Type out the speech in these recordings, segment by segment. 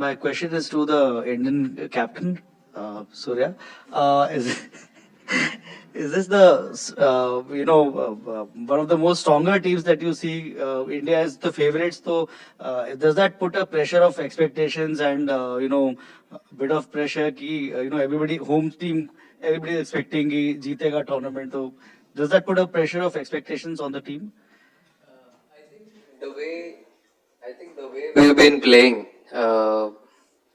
my question is to the Indian captain, Surya. Is is this the one of the most stronger teams that you see? India is the favorites. So does that put a pressure of expectations and a bit of pressure? Ki, everybody home team, everybody is expecting कि जीतेगा tournament. So does that put a pressure of expectations on the team? The way we've been playing,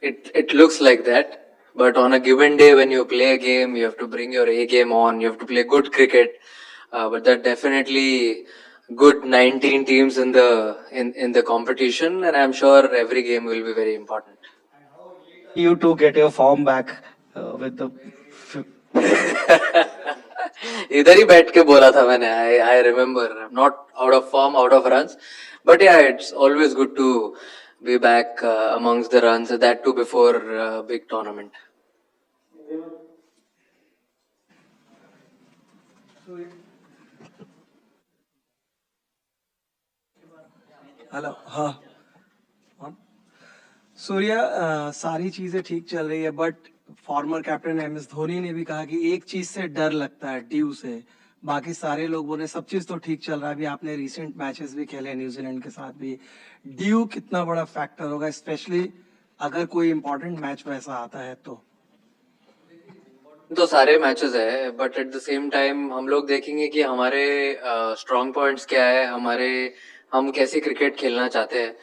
it looks like that. But on a given day, when you play a game, you have to bring your A game on. You have to play good cricket. But there are definitely good 19 teams in the competition, and I'm sure every game will be very important. You to get your form back with the. इधर ही बैठ के बोला था मैंने. I remember. I'm not out of form, out of runs, but yeah, it's always good to be back amongst the runs. That too before big tournament. Hello हाँ सूर्या सारी चीजें ठीक चल रही है but former captain MS Dhoni ने भी कहा कि एक चीज से डर लगता है ड्यू से बाकी सारे लोगों ने सब चीज तो ठीक चल रहा है अभी आपने रिसेंट मैचेस भी खेले न्यूजीलैंड के साथ भी ड्यू कितना बड़ा फैक्टर होगा स्पेशली अगर कोई इंपॉर्टेंट मैच वैसा आता है तो सारे मैचेस है but at the same time हम लोग देखेंगे कि हमारे स्ट्रॉन्ग पॉइंट्स क्या है हम कैसे क्रिकेट खेलना चाहते हैं.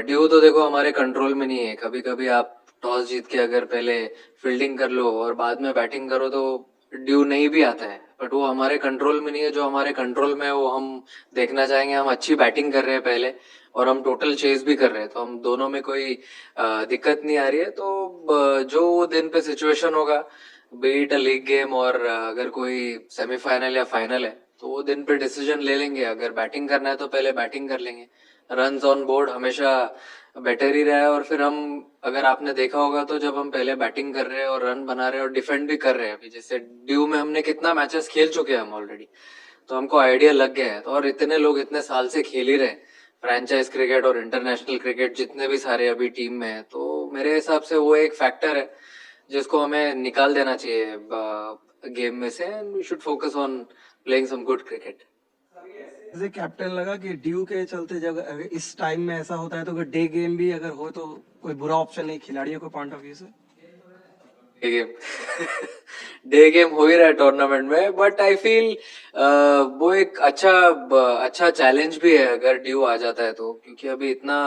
ड्यू तो देखो हमारे कंट्रोल में नहीं है. कभी कभी आप टॉस जीत के अगर पहले फील्डिंग कर लो और बाद में बैटिंग करो तो ड्यू नहीं भी आता है. बट वो हमारे कंट्रोल में नहीं है. जो हमारे कंट्रोल में है वो हम देखना चाहेंगे. हम अच्छी बैटिंग कर रहे हैं पहले और हम टोटल चेस भी कर रहे हैं तो हम दोनों में कोई दिक्कत नहीं आ रही है. तो जो दिन पे सिचुएशन होगा बीट अ लीग गेम और अगर कोई सेमीफाइनल या फाइनल है तो वो दिन पे डिसीजन ले लेंगे. अगर बैटिंग करना है तो पहले बैटिंग कर लेंगे. रन्स ऑन बोर्ड हमेशा बेटर ही रहा है. और फिर हम अगर आपने देखा होगा तो जब हम पहले बैटिंग कर रहे हैं और रन बना रहे हैं और डिफेंड भी कर रहे हैं अभी जैसे ड्यू में हमने कितना मैचेस खेल चुके हैं हम ऑलरेडी तो हमको आइडिया लग गया है. तो और इतने लोग इतने साल से खेल ही रहे फ्रेंचाइज क्रिकेट और इंटरनेशनल क्रिकेट जितने भी सारे अभी टीम में है तो मेरे हिसाब से वो एक फैक्टर है जिसको हमें निकाल देना चाहिए गेम में से. And we should focus on playing some good cricket. मुझे कैप्टन लगा कि ड्यू के चलते जब अगर इस टाइम में ऐसा होता है तो अगर डे गेम भी अगर हो तो कोई बुरा ऑप्शन नहीं खिलाड़ियों के पॉइंट ऑफ व्यू से. डे गेम हो ही रहा है टूर्नामेंट में बट आई फील वो एक अच्छा चैलेंज भी है अगर ड्यू आ जाता है तो. क्योंकि अभी इतना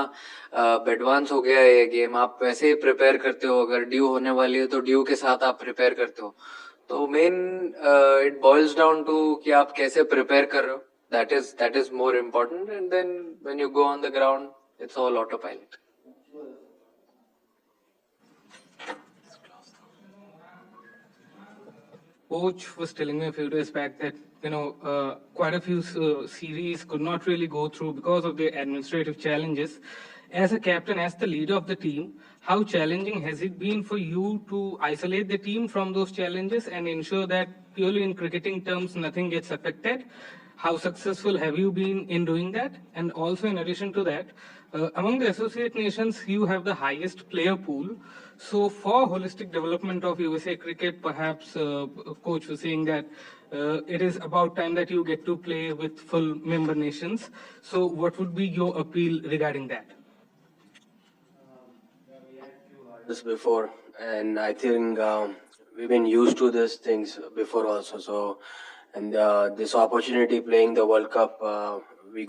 एडवांस हो गया है ये गेम. आप वैसे ही प्रिपेयर करते हो. अगर ड्यू होने वाली है तो ड्यू के साथ आप प्रिपेयर करते हो. तो main it boils down to कि आप कैसे प्रिपेयर कर रहे हो. That is more important. And then when you go on the ground it's all auto pilot. Coach was telling me a few days back that quite a few series could not really go through because of the administrative challenges. As a captain, as the leader of the team, how challenging has it been for you to isolate the team from those challenges and ensure that purely in cricketing terms nothing gets affected? How successful have you been in doing that? And also in addition to that, among the associate nations, you have the highest player pool. So for holistic development of USA cricket, perhaps coach was saying that it is about time that you get to play with full member nations. So what would be your appeal regarding that? This before, and I think we've been used to these things before also. So, and this opportunity playing the World Cup, we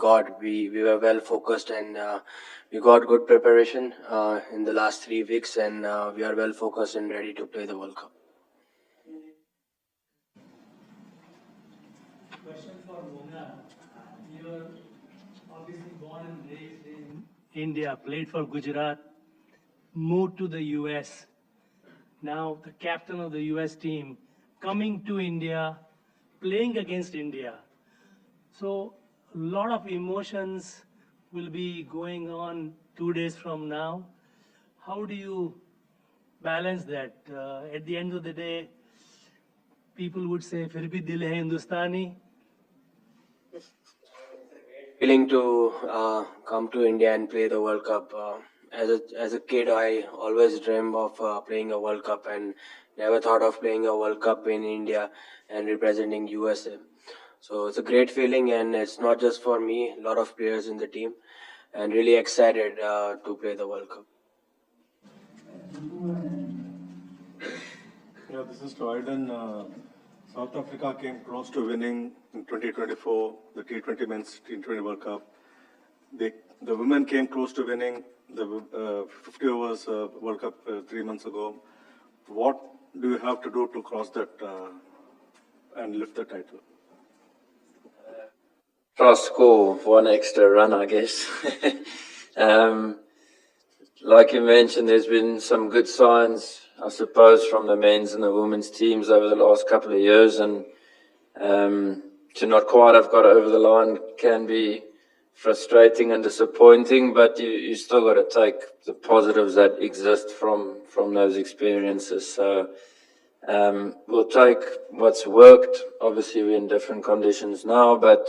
were well focused and we got good preparation in the last 3 weeks, and we are well focused and ready to play the World Cup. Question for Mona. You're obviously born and raised in India, played for Gujarat, moved to the US. Now the captain of the US team coming to India, playing against India. So a lot of emotions will be going on 2 days from now. How do you balance that? At the end of the day, people would say, "Fir bhi dil hai Hindustani." Willing to come to India and play the World Cup. as a kid, I always dreamed of playing a World Cup and never thought of playing a World Cup in India and representing USA. So it's a great feeling, and it's not just for me, a lot of players in the team, and really excited to play the World Cup. Yeah, this is Troyden. South Africa came close to winning in 2024, the T20 Men's T20 World Cup. The women came close to winning the 50 overs World Cup 3 months ago. What do you have to do to cross that and lift the title? Try to score one extra run, I guess. Like you mentioned, there's been some good signs, I suppose, from the men's and the women's teams over the last couple of years, and to not quite have got over the line can be frustrating and disappointing, but you still got to take the positives that exist from those experiences. So we'll take what's worked. Obviously, we're in different conditions now, but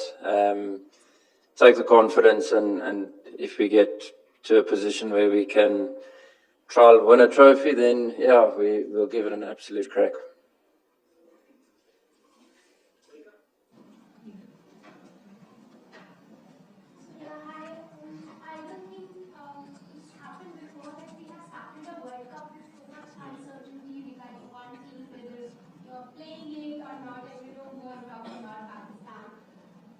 take the confidence, and if we get to a position where we can try and win a trophy, then yeah, we'll give it an absolute crack. Yeah, hi. I don't think it's happened before that we have started a World Cup with so much uncertainty regarding one team, whether you're playing it or not, and you know who I'm talking about, Pakistan.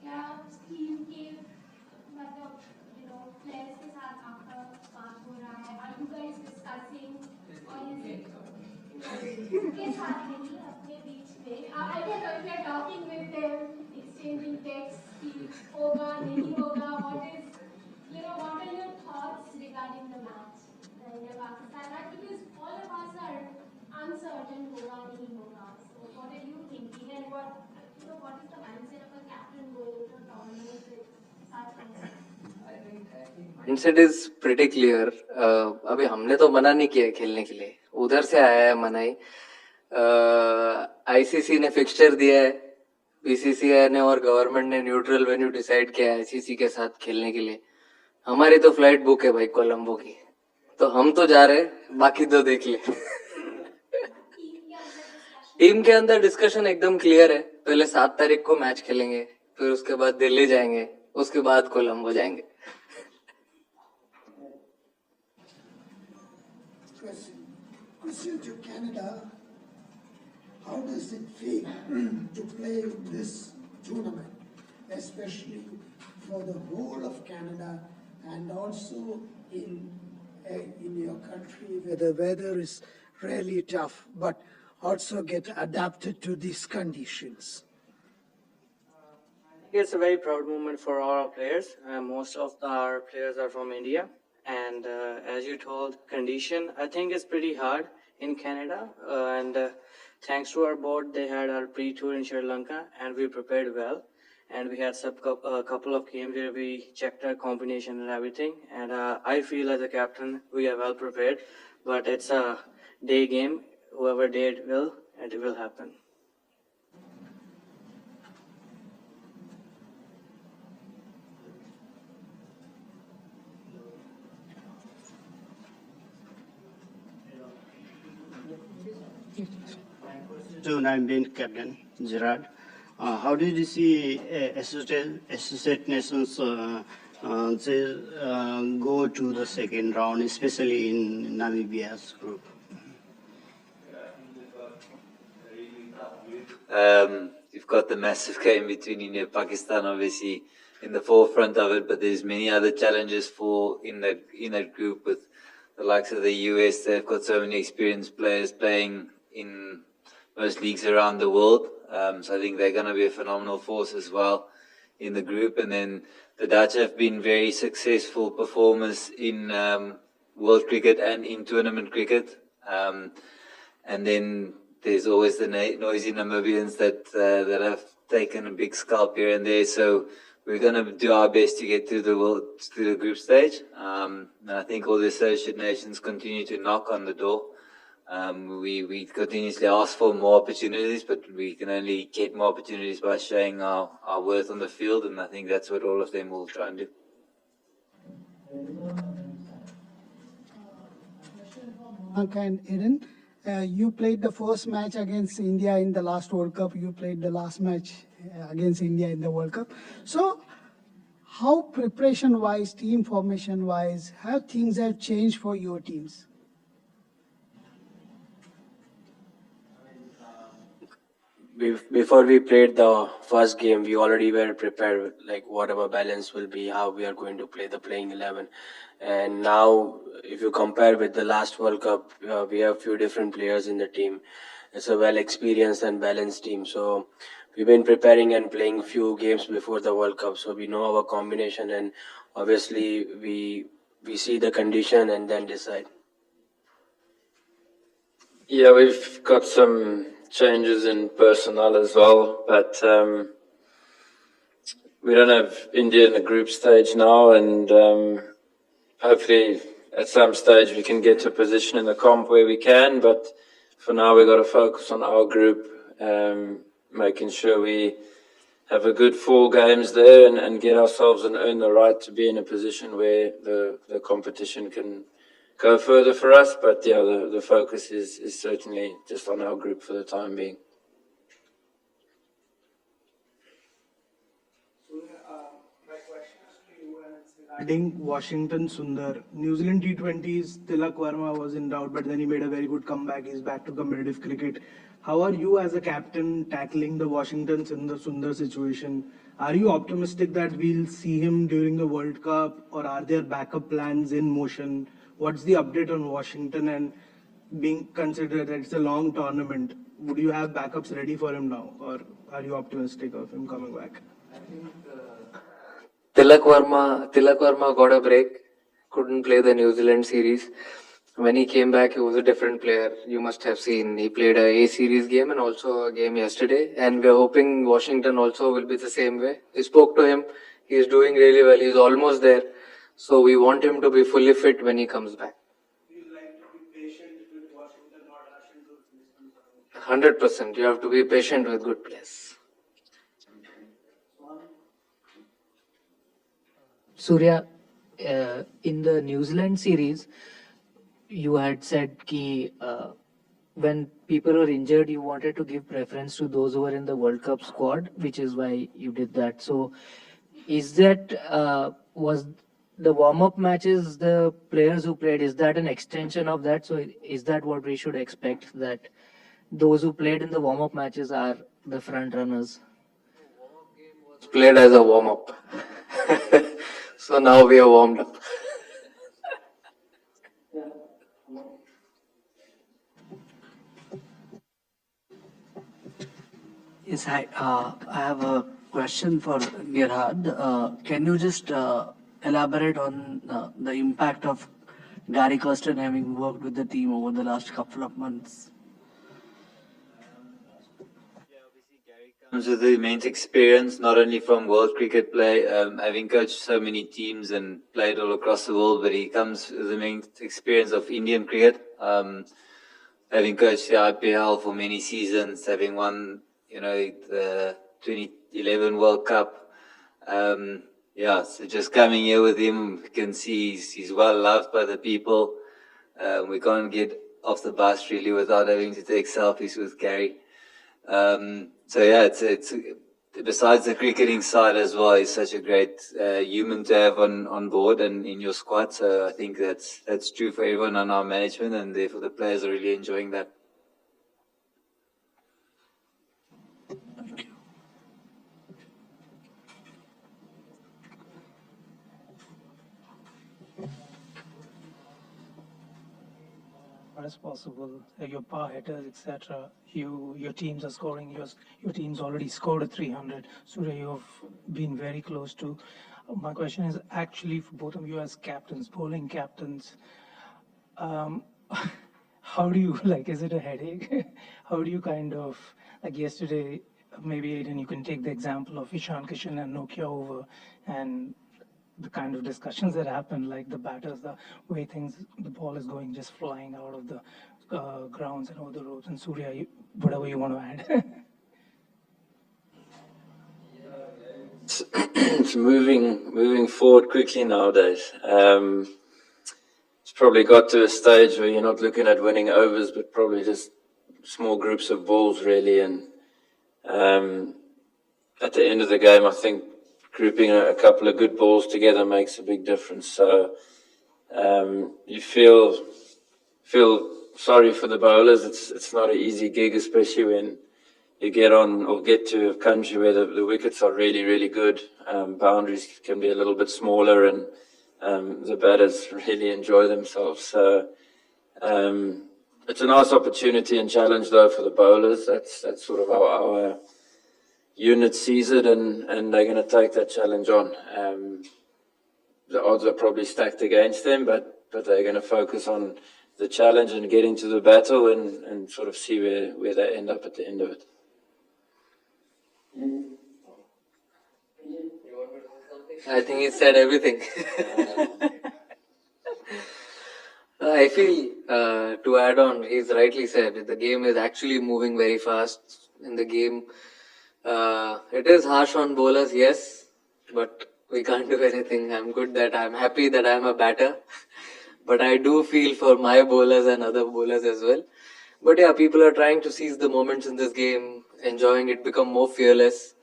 क्या team के मतलब players के साथ आपका बात हो रहा है? Are you guys discussing or is it उनके साथ नहीं अपने बीच में? I don't know if you're talking with them, exchanging texts, कि होगा नहीं होगा. What are your thoughts regarding the match India-Pakistan match? Because all of us are uncertain होगा नहीं होगा. So what are you thinking, and what is the mindset of a captain going into a tournament with such uncertainty? Mindset is pretty clear. अभी हमने तो मना नहीं किया है खेलने के लिए, उधर से आया है मनाई. आईसीसी ने फिक्सचर दिया है, बीसीसीआई ने और गवर्नमेंट ने न्यूट्रल वेन्यू डिसाइड किया है आईसीसी के साथ खेलने के लिए. हमारी तो फ्लाइट बुक है भाई कोलंबो की, तो हम तो जा रहे, बाकी तो देख ले. टीम के अंदर डिस्कशन एकदम क्लियर है. पहले 7 तारीख को मैच खेलेंगे, फिर उसके बाद दिल्ली जाएंगे, उसके बाद कोलंबो जाएंगे. Question to Canada. How does it feel to play this tournament, especially for the whole of Canada and also in your country where the weather is really tough, but also get adapted to these conditions? It's a very proud moment for all our players. Most of our players are from India, and as you told, condition I think is pretty hard in Canada, and thanks to our board, they had our pre-tour in Sri Lanka, and we prepared well. And we had a couple of games where we checked our combination and everything. And I feel as a captain, we are well prepared. But it's a day game. Whoever day it will, and it will happen. To 19 Captain Gerard, how did you see associate nations go to the second round, especially in Namibia's group? You've got the massive game between India and Pakistan, obviously in the forefront of it, but there's many other challenges in that group with the likes of the US. They've got so many experienced players playing in most leagues around the world. So I think they're going to be a phenomenal force as well in the group. And then the Dutch have been very successful performers in world cricket and in tournament cricket. And then there's always the noisy Namibians that have taken a big scalp here and there. So we're going to do our best to get through the group stage. And I think all the associate nations continue to knock on the door. We continuously ask for more opportunities, but we can only get more opportunities by showing our worth on the field, and I think that's what all of them will try and do. And Eden, you played the first match against India in the last World Cup. You played the last match against India in the World Cup. So, how preparation-wise, team formation-wise, how things have changed for your teams? Before we played the first game, we already were prepared with like what our balance will be, how we are going to play the playing 11. And now, if you compare with the last World Cup, we have few different players in the team. It's a well experienced and balanced team. So we've been preparing and playing few games before the World Cup, so we know our combination, and obviously we see the condition and then decide. Yeah, we've got some changes in personnel as well, but we don't have India in the group stage now, and hopefully at some stage we can get to a position in the comp where we can, but for now we've got to focus on our group, making sure we have a good 4 games there and get ourselves and earn the right to be in a position where the competition can go further for us. But yeah, the focus is certainly just on our group for the time being. Regarding Washington Sundar, New Zealand T20s, Tilak Verma was in doubt, but then he made a very good comeback. He's back to competitive cricket. How are you as a captain tackling the Washington Sundar situation? Are you optimistic that we'll see him during the World Cup, or are there backup plans in motion? What's the update on Washington, and being considered that it's a long tournament, would you have backups ready for him now, or are you optimistic of him coming back? Tilak Verma got a break, couldn't play the New Zealand series. When he came back, he was a different player. You must have seen. He played a series game and also a game yesterday. And we're hoping Washington also will be the same way. We spoke to him. He's doing really well. He's almost there. So we want him to be fully fit when he comes back. You'd like to be patient with Washington, not rush into replacement? 100%. You have to be patient with good players. Surya, in the New Zealand series, you had said कि when people were injured, you wanted to give preference to those who were in the World Cup squad, which is why you did that. So, is that was the warm-up matches, the players who played, is that an extension of that? So, is that what we should expect, that those who played in the warm-up matches are the front runners? Played as a warm-up. So now we are warmed up. Yes, hi. I have a question for Gerhard. Can you just elaborate on the impact of Gary Kirsten having worked with the team over the last couple of months? Comes with the immense experience, not only from world cricket play, having coached so many teams and played all across the world, but he comes with the immense experience of Indian cricket, having coached the IPL for many seasons, having won, the 2011 World Cup. So just coming here with him, you can see he's well loved by the people. We can't get off the bus really without having to take selfies with Gary. It's besides the cricketing side as well, he's such a great human to have on board and in your squad. So I think that's true for everyone on our management, and therefore the players are really enjoying that. As possible, your power hitters, etc. Your teams are scoring. Your team's already scored a 300. Surya, you've been very close to. My question is actually for both of you as captains, bowling captains. How do you Is it a headache? How do you kind of yesterday? Maybe Aiden, you can take the example of Ishan Kishan and Nokia over, and the kind of discussions that happen, like the batters, the way the ball is going, just flying out of the grounds and over the roads. And Surya, whatever you want to add. It's moving forward quickly nowadays. It's probably got to a stage where you're not looking at winning overs, but probably just small groups of balls really. And at the end of the game, I think grouping a couple of good balls together makes a big difference. So you feel sorry for the bowlers. It's not an easy gig, especially when you get on or get to a country where the wickets are really, really good. Boundaries can be a little bit smaller, and the batters really enjoy themselves. So it's a nice opportunity and challenge, though, for the bowlers. That's sort of how our unit sees it, and they're going to take that challenge on. The odds are probably stacked against them, but they're going to focus on the challenge and get into the battle and sort of see where they end up at the end of it. I think he said everything. I feel, to add on, he's rightly said, the game is actually moving very fast in the game. It is harsh on bowlers, yes, but we can't do anything. I'm happy that I'm a batter, but I do feel for my bowlers and other bowlers as well. But yeah, people are trying to seize the moments in this game, enjoying it, become more fearless,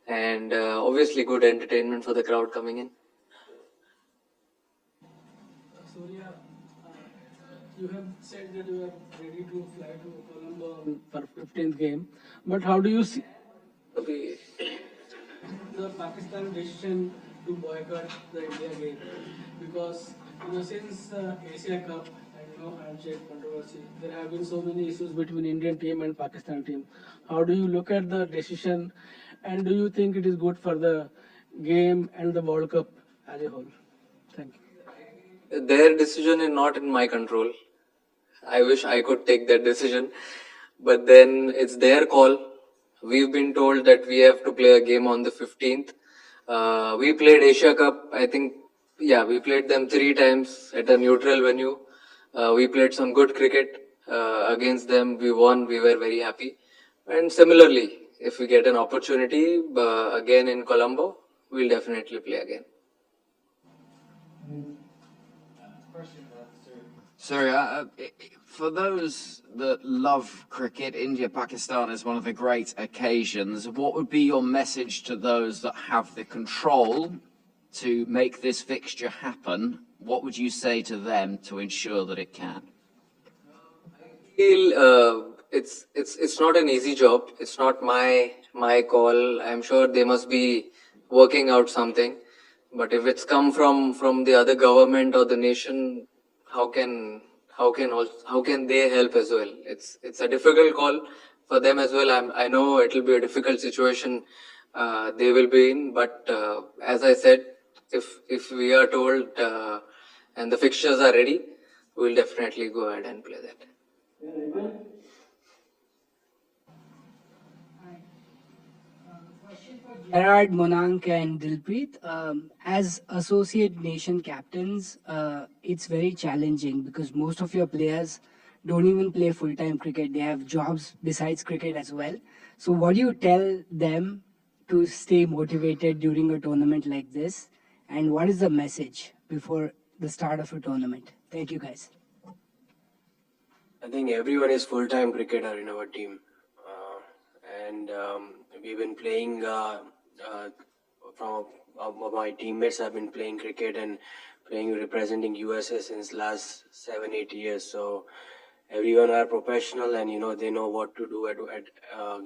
and obviously good entertainment for the crowd coming in. Surya, you have said that you are ready to fly to Colombo for 15th game, but how do you see the Pakistan decision to boycott the India game? Because since Asia Cup and handshake controversy, there have been so many issues between Indian team and Pakistan team. How do you look at the decision, and do you think it is good for the game and the World Cup as a whole? Thank you. Their decision is not in my control. I wish I could take that decision, but then it's their call. We've been told that we have to play a game on the 15th. We played Asia Cup, I think, we played them 3 times at a neutral venue. We played some good cricket against them. We won. We were very happy. And similarly, if we get an opportunity again in Colombo, we'll definitely play again. Surya, for those that love cricket, India-Pakistan is one of the great occasions. What would be your message to those that have the control to make this fixture happen? What would you say to them to ensure that it can? I feel it's not an easy job. It's not my call. I'm sure they must be working out something. But if it's come from the other government or the nation, how can they help as well? It's a difficult call for them as well. I know it will be a difficult situation they will be in, but as I said, if we are told and the fixtures are ready, we'll definitely go ahead and play that. Gerard, Monank, and Dilpreet, as associate nation captains, it's very challenging because most of your players don't even play full-time cricket. They have jobs besides cricket as well. So what do you tell them to stay motivated during a tournament like this? And what is the message before the start of a tournament? Thank you, guys. I think everyone is full-time cricketer in our team, and we've been playing. From my teammates have been playing cricket and representing USA since last 7-8 years. So everyone are professional, and they know what to do at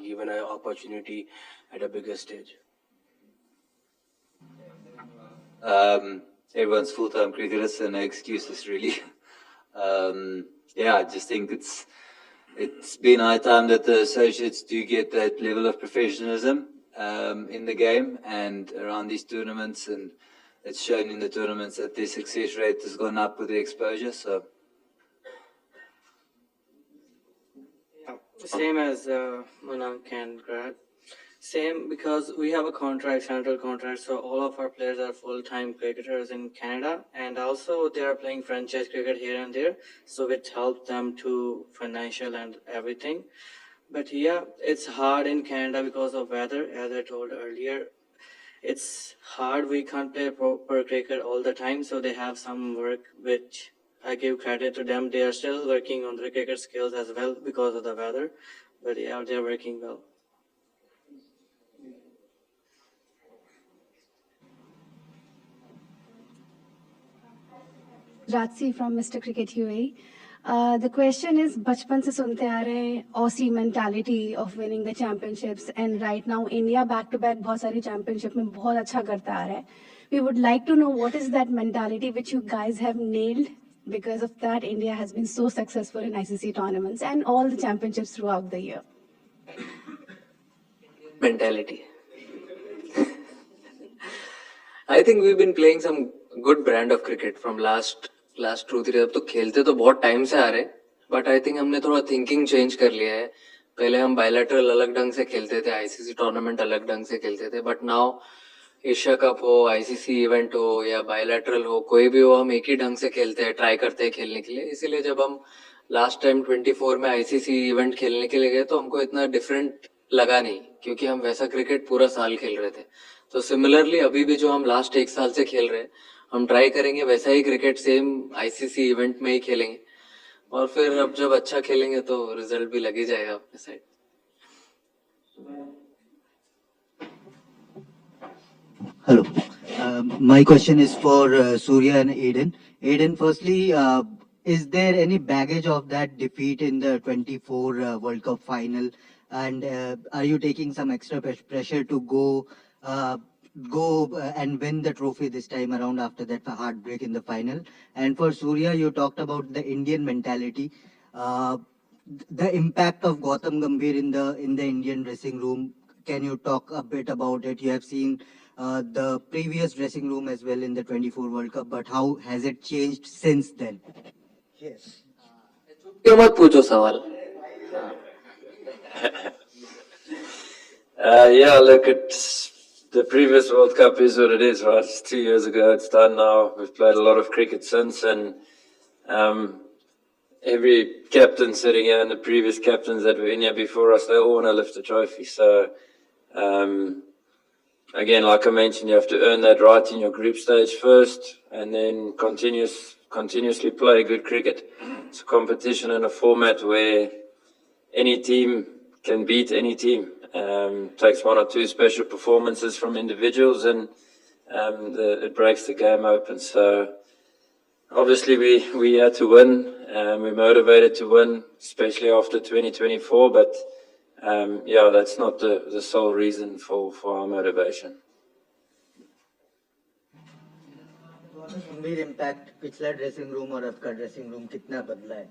given an opportunity at a bigger stage. Everyone's full-time cricketers, so no excuses really. I just think it's been high time that the associates do get that level of professionalism in the game and around these tournaments, and it's shown in the tournaments that their success rate has gone up with the exposure. So same as Monank and Grad. Same, because we have a central contract, so all of our players are full-time cricketers in Canada, and also they are playing franchise cricket here and there, so it helps them to financial and everything. But yeah, it's hard in Canada because of weather, as I told earlier. It's hard, we can't play proper cricket all the time, so they have some work which I give credit to them. They are still working on their cricket skills as well because of the weather. But yeah, they're working well. Ratsi from Mr. Cricket UAE. The question is, बचपन से सुनते आ रहे हैं Aussie mentality of winning the championships, and right now India back to back बहुत सारी championship में बहुत अच्छा करता आ रहा है. We would like to know what is that mentality which you guys have nailed. Because of that, India has been so successful in ICC tournaments and all the championships throughout the year. Mentality. I think we've been playing some good brand of cricket from last 2-3 अब तो खेलते तो बहुत time से आ रहे, but I think हमने थोड़ा thinking change कर लिया है. पहले हम बायलैटरल अलग ढंग से खेलते थे, आईसीसी टूर्नामेंट अलग ढंग से खेलते थे, बट नाउ एशिया कप हो, आईसीसी इवेंट हो या बायलैटरल हो, कोई भी हो, हम एक ही ढंग से खेलते हैं, ट्राई करते हैं खेलने के लिए. इसीलिए जब हम लास्ट टाइम 24 में आईसीसी इवेंट खेलने के लिए गए तो हमको इतना डिफरेंट लगा नहीं, क्योंकि हम वैसा क्रिकेट पूरा साल खेल रहे थे. तो सिमिलरली अभी भी जो हम लास्ट 1 साल से खेल रहे हैं, हम ट्राई करेंगे वैसा ही क्रिकेट सेम आईसीसी इवेंट में ही खेलेंगे, और फिर अब जब अच्छा खेलेंगे तो रिजल्ट भी लग ही जाएगा अपने side. Hello. My question is for Surya and Aiden. Aiden, firstly, is there any baggage of that defeat in the 24 World Cup final? And are you taking some extra pressure to go and win the trophy this time around after that heartbreak in the final? And for Surya, you talked about the Indian mentality. The impact of Gautam Gambhir in the Indian dressing room. Can you talk a bit about it? You have seen the previous dressing room as well in the 24 World Cup, but how has it changed since then? Yes. क्यों मत पूछो सवाल. Yeah, look, the previous World Cup is what it is, right? It's 2 years ago. It's done now. We've played a lot of cricket since, and every captain sitting here and the previous captains that were in here before us, they all want to lift the trophy. So, again, like I mentioned, you have to earn that right in your group stage first, and then continuously play good cricket. It's a competition in a format where any team can beat any team. Takes 1 or 2 special performances from individuals, and it breaks the game open. So obviously we had to win. We're motivated to win, especially after 2024. But yeah, that's not the sole reason for our motivation. गंभीर impact पिछला dressing room और आपका dressing room कितना बदला है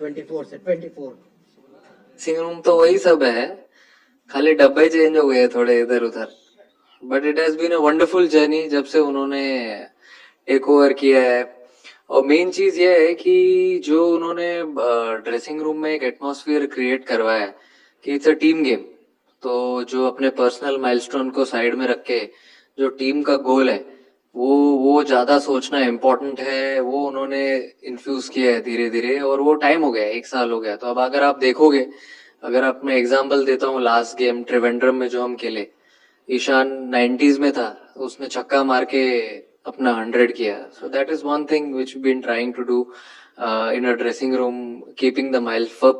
24 से 24? Dressing room तो वही सब है, खाली डब्बे चेंज हो गए थोड़े इधर उधर. But it has been a wonderful journey जब से उन्होंने टेक ओवर किया है. और मेन चीज ये है कि जो उन्होंने ड्रेसिंग रूम में एक एटमॉस्फेयर क्रिएट करवाया है कि इट्स अ टीम गेम. तो जो अपने पर्सनल माइलस्टोन को साइड में रख के जो टीम का गोल है वो ज्यादा सोचना इम्पोर्टेंट है, वो उन्होंने इन्फ्यूज किया है धीरे धीरे. और वो टाइम हो गया, 1 साल हो गया. तो अब अगर आप देखोगे, अगर आप मैं एग्जांपल देता हूँ, लास्ट गेम त्रिवेंद्रम में जो हम खेले, ईशान 90s में था, उसने छक्का मार के अपना 100 किया. So that is one thing which been trying to do in a dressing room, keeping the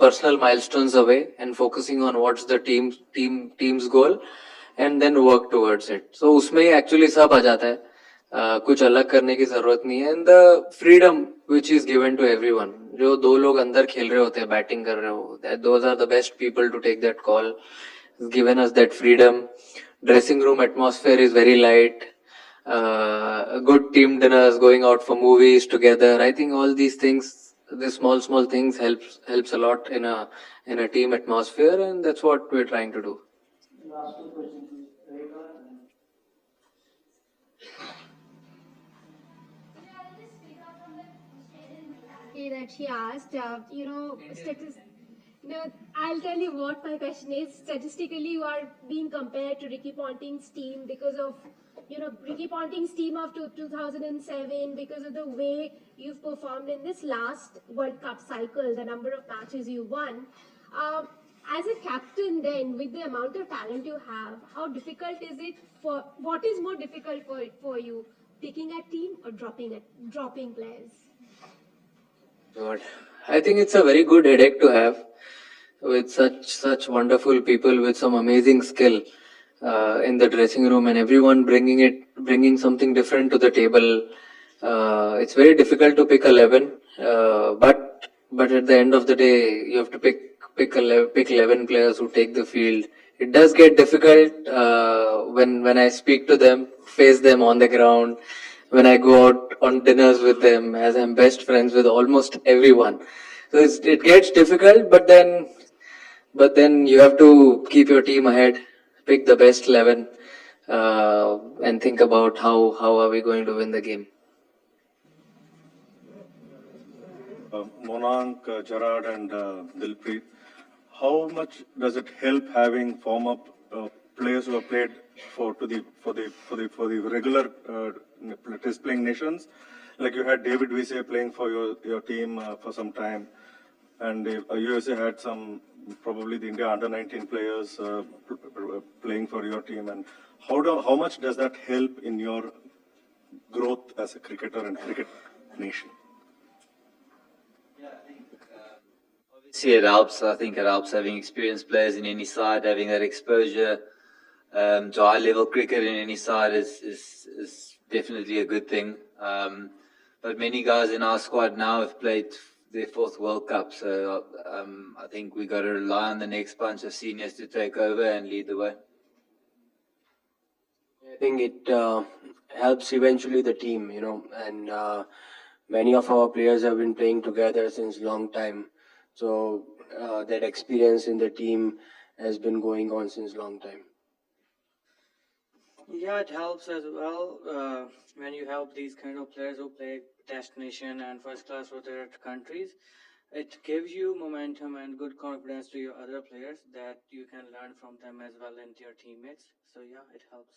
personal milestones away and focusing on what's the team's goal and then work towards it. So उसमें ही actually सब आ जाता है. कुछ अलग करने की जरूरत नहीं है. And the freedom which is given to everyone, जो 2 लोग अंदर खेल रहे होते हैं, बैटिंग कर रहे हो, those are the best people to take that call. It's given us that freedom. Dressing room atmosphere is very light. Good team dinners, going out for movies together. I think all these things, the small things helps a lot in a team atmosphere, and that's what we're trying to do. Last 2 questions. That she asked, I'll tell you what my question is. Statistically, you are being compared to Ricky Ponting's team because of, Ricky Ponting's team of 2007, because of the way you've performed in this last World Cup cycle, the number of matches you won. As a captain then, with the amount of talent you have, how difficult is it what is more difficult for you, picking a team or dropping players? God, I think it's a very good headache to have with such wonderful people with some amazing skill in the dressing room, and everyone bringing something different to the table. It's very difficult to pick 11, but at the end of the day, you have to pick 11 players who take the field. It does get difficult when I speak to them, face them on the ground, when I go out on dinners with them, as I'm best friends with almost everyone. So it gets difficult, but then you have to keep your team ahead, pick the best 11, and think about how are we going to win the game. Monank, Gerard, and Dilpreet, how much does it help having form up players who have played for the regular test playing nations? Like you had David Vise playing for your team for some time, and USA had some probably the India under 19 players playing for your team. And how much does that help in your growth as a cricketer and cricket nation? See, it helps. I think it helps having experienced players in any side, having that exposure to high-level cricket in any side is definitely a good thing. But many guys in our squad now have played their 4th World Cup, so I think we got to rely on the next bunch of seniors to take over and lead the way. I think it helps eventually the team, and many of our players have been playing together since long time. So that experience in the team has been going on since long time. Yeah, it helps as well when you help these kind of players who play destination and first class for their countries. It gives you momentum and good confidence to your other players that you can learn from them as well and your teammates. So yeah, it helps.